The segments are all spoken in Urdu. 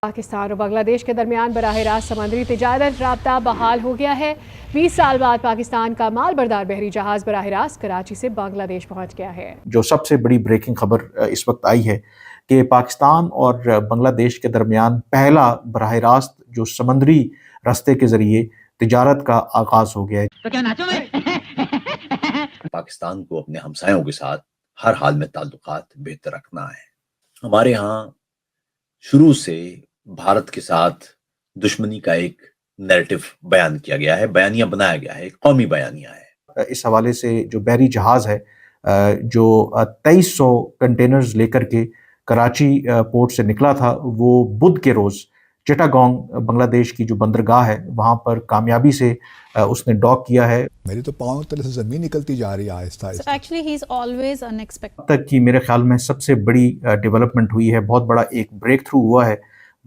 پاکستان اور بنگلہ دیش کے درمیان براہ راست سمندری تجارت رابطہ بحال ہو گیا ہے۔ 20 سال بعد پاکستان کا مال بردار بحری جہاز براہ راست کراچی سے بنگلہ دیش پہنچ گیا ہے۔ جو سب سے بڑی بریکنگ خبر اس وقت آئی ہے کہ پاکستان اور بنگلہ دیش کے درمیان پہلا براہ راست جو سمندری راستے کے ذریعے تجارت کا آغاز ہو گیا ہے۔ پاکستان کو اپنے ہمسایوں کے ساتھ ہر حال میں تعلقات بہتر رکھنا ہے۔ ہمارے ہاں شروع سے بھارت کے ساتھ دشمنی کا ایک نیریٹو بیان کیا گیا ہے، بیانیہ بنایا گیا ہے، ایک قومی بیانیہ ہے۔ اس حوالے سے جو بحری جہاز ہے جو 2300 کنٹینرز لے کر کے کراچی پورٹ سے نکلا تھا، وہ بدھ کے روز چٹاگانگ بنگلہ دیش کی جو بندرگاہ ہے وہاں پر کامیابی سے اس نے ڈاک کیا ہے۔ میری تو پاؤں تلے سے زمین نکلتی جا رہی ہے آہستہ آہستہ۔ Actually, he's always unexpected. اب تک کی میرے خیال میں سب سے بڑی ڈیولپمنٹ ہوئی ہے، بہت بڑا ایک بریک تھرو ہوا ہے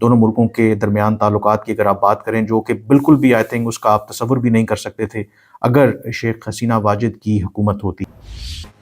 دونوں ملکوں کے درمیان تعلقات کی۔ اگر آپ بات کریں جو کہ بالکل بھی آئی تھنک اس کا آپ تصور بھی نہیں کر سکتے تھے اگر شیخ حسینہ واجد کی حکومت ہوتی۔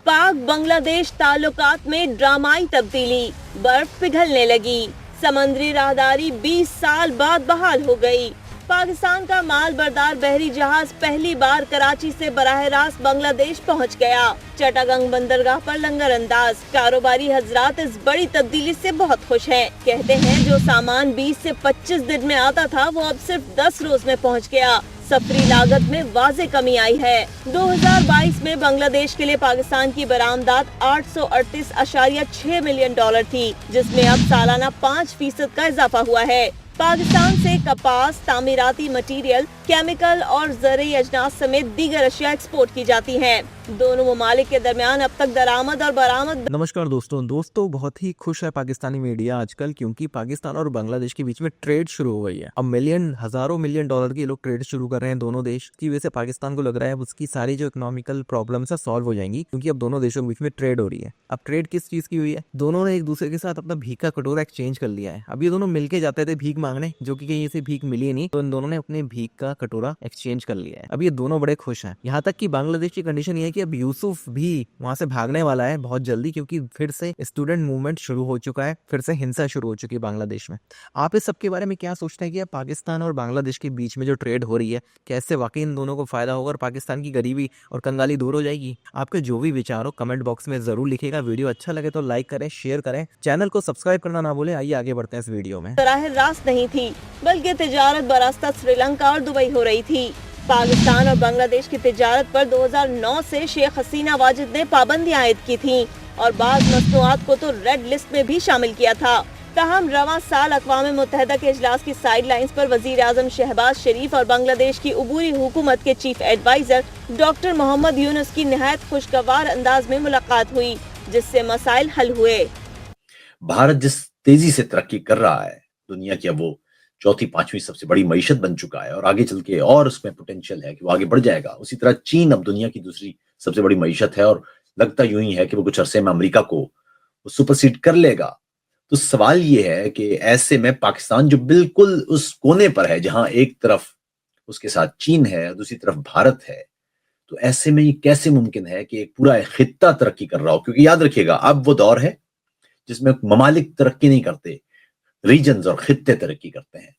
پاک بنگلہ دیش تعلقات میں ڈرامائی تبدیلی، برف پگھلنے لگی، سمندری راہداری 20 سال بعد بحال ہو گئی۔ پاکستان کا مال بردار بحری جہاز پہلی بار کراچی سے براہ راست بنگلہ دیش پہنچ گیا۔ چٹاگنگ بندرگاہ پر لنگر انداز، کاروباری حضرات اس بڑی تبدیلی سے بہت خوش ہیں۔ کہتے ہیں جو سامان 20 سے 25 دن میں آتا تھا وہ اب صرف 10 روز میں پہنچ گیا۔ سفری لاگت میں واضح کمی آئی ہے۔ 2022 میں بنگلہ دیش کے لیے پاکستان کی برآمدات 838.6 ملین ڈالر تھی، جس میں اب سالانہ 5% کا اضافہ ہوا ہے۔ پاکستان سے کپاس، تعمیراتی مٹیریل، کیمیکل اور زرعی اجناس سمیت دیگر اشیاء ایکسپورٹ کی جاتی ہیں۔ دونوں ممالک کے درمیان اب تک درآمد اور برآمد۔ نمسکار دوستوں بہت ہی خوش ہے پاکستانی میڈیا آج کل، کیونکہ پاکستان اور بنگلہ دیش کے بیچ میں ٹریڈ شروع ہو گئی ہے۔ اب ہزاروں ملین ڈالر کی لوگ ٹریڈ شروع کر رہے ہیں دونوں دیش کی وجہ سے۔ پاکستان کو لگ رہا ہے اب اس کی ساری جو اکنامیکل پرابلمس ہے سالو ہو جائیں گی، کیونکہ اب دونوں دیشوں کے بیچ میں ٹریڈ ہو رہی ہے۔ اب ٹریڈ کس چیز کی ہوئی ہے؟ دونوں نے ایک دوسرے کے ساتھ اپنا بھیک کا کٹورا ایکسچینج کر لیا ہے۔ اب یہ دونوں مل کے جاتے تھے بھیک مانگنے، جو کہ کہیں سے بھیک ملی نہیں، تو ان دونوں نے اپنے بھیک کا کٹورا ایکسچینج کر لیا ہے۔ اب یہ دونوں بڑے خوش ہیں، یہاں تک کہ بنگلہ دیش کی کنڈیشن یہ ہے کہ اب یوسف بھی وہاں سے بھاگنے والا ہے بہت جلدی، کیونکہ پھر سے اسٹوڈنٹ موومنٹ شروع ہو چکا ہے، پھر سے ہنسا شروع ہو چکی ہے بنگلہ دیش میں۔ آپ اس سب کے بارے میں کیا سوچتے ہیں کہ پاکستان اور بنگلہ دیش کے بیچ میں جو ٹریڈ ہو رہی ہے کیسے واقعی ان دونوں کو فائدہ ہوگا اور پاکستان کی غریبی اور کنگالی دور ہو جائے گی؟ آپ کے جو بھی وچار ہو کمنٹ باکس میں ضرور لکھے گا۔ ویڈیو اچھا لگے تو لائک کریں، شیئر کریں، چینل کو سبسکرائب کرنا نہ بھولیں۔ آئیے آگے بڑھتے ہیں اس ویڈیو میں۔ براہ راست نہیں تھی، بلکہ تجارت براستہ سری لنکا اور دبئی ہو رہی تھی۔ پاکستان اور بنگلہ دیش کی تجارت پر 2009 سے شیخ حسینہ واجد نے پابندیاں عائد کی تھیں اور بعض مصنوعات کو تو ریڈ لسٹ میں بھی شامل کیا تھا۔ تاہم رواں سال اقوام متحدہ کے اجلاس کی سائیڈ لائنز پر وزیر اعظم شہباز شریف اور بنگلہ دیش کی عبوری حکومت کے چیف ایڈوائزر ڈاکٹر محمد یونس کی نہایت خوشگوار انداز میں ملاقات ہوئی، جس سے مسائل حل ہوئے۔ بھارت جس تیزی سے ترقی کر رہا ہے، دنیا کی اب وہ چوتھی پانچویں سب سے بڑی معیشت بن چکا ہے اور آگے چل کے اور اس میں پوٹینشیل ہے کہ وہ آگے بڑھ جائے گا۔ اسی طرح چین اب دنیا کی دوسری سب سے بڑی معیشت ہے اور لگتا یوں ہی ہے کہ وہ کچھ عرصے میں امریکہ کو سپرسیڈ کر لے گا۔ تو سوال یہ ہے کہ ایسے میں پاکستان جو بالکل اس کونے پر ہے جہاں ایک طرف اس کے ساتھ چین ہے اور دوسری طرف بھارت ہے، تو ایسے میں یہ کیسے ممکن ہے کہ ایک پورا خطہ ترقی کر رہا ہو؟ کیونکہ یاد رکھیے گا اب وہ دور ہے جس میں ممالک ترقی نہیں کرتے، ریجنز اور خطے ترقی کرتے ہیں۔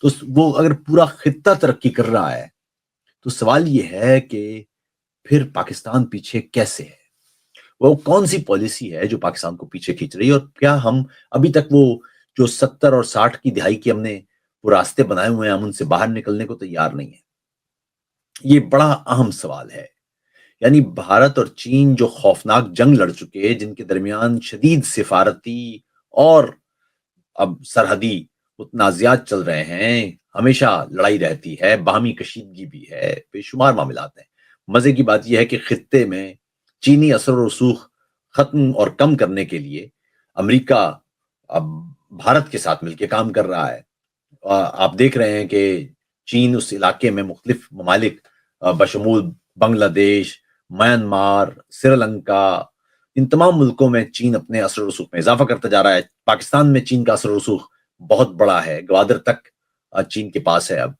تو وہ اگر پورا خطہ ترقی کر رہا ہے تو سوال یہ ہے کہ پھر پاکستان پیچھے کیسے ہے؟ وہ کون سی پالیسی ہے جو پاکستان کو پیچھے کھینچ رہی ہے؟ اور کیا ہم ابھی تک وہ جو 70 اور 60 کی دہائی کے ہم نے وہ راستے بنائے ہوئے ہیں ہم ان سے باہر نکلنے کو تیار نہیں ہیں؟ یہ بڑا اہم سوال ہے۔ یعنی بھارت اور چین جو خوفناک جنگ لڑ چکے، جن کے درمیان شدید سفارتی اور اب سرحدی تنازعات چل رہے ہیں، ہمیشہ لڑائی رہتی ہے، باہمی کشیدگی بھی ہے، بے شمار معاملات ہیں۔ مزے کی بات یہ ہے کہ خطے میں چینی اثر و رسوخ ختم اور کم کرنے کے لیے امریکہ اب بھارت کے ساتھ مل کے کام کر رہا ہے۔ آپ دیکھ رہے ہیں کہ چین اس علاقے میں مختلف ممالک بشمول بنگلہ دیش، میانمار، سری لنکا، ان تمام ملکوں میں چین اپنے اثر و رسوخ میں اضافہ کرتا جا رہا ہے۔ پاکستان میں چین کا اثر و رسوخ بہت بڑا ہے، گوادر تک چین کے پاس ہے۔ اب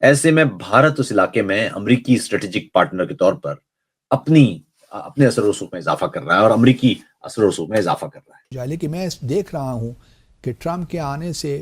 ایسے میں بھارت اس علاقے میں امریکی اسٹریٹجک پارٹنر کے طور پر اپنے اثر و رسوخ میں اضافہ کر رہا ہے اور امریکی اثر و رسوخ میں اضافہ کر رہا ہے۔ لیکن میں دیکھ رہا ہوں کہ ٹرمپ کے آنے سے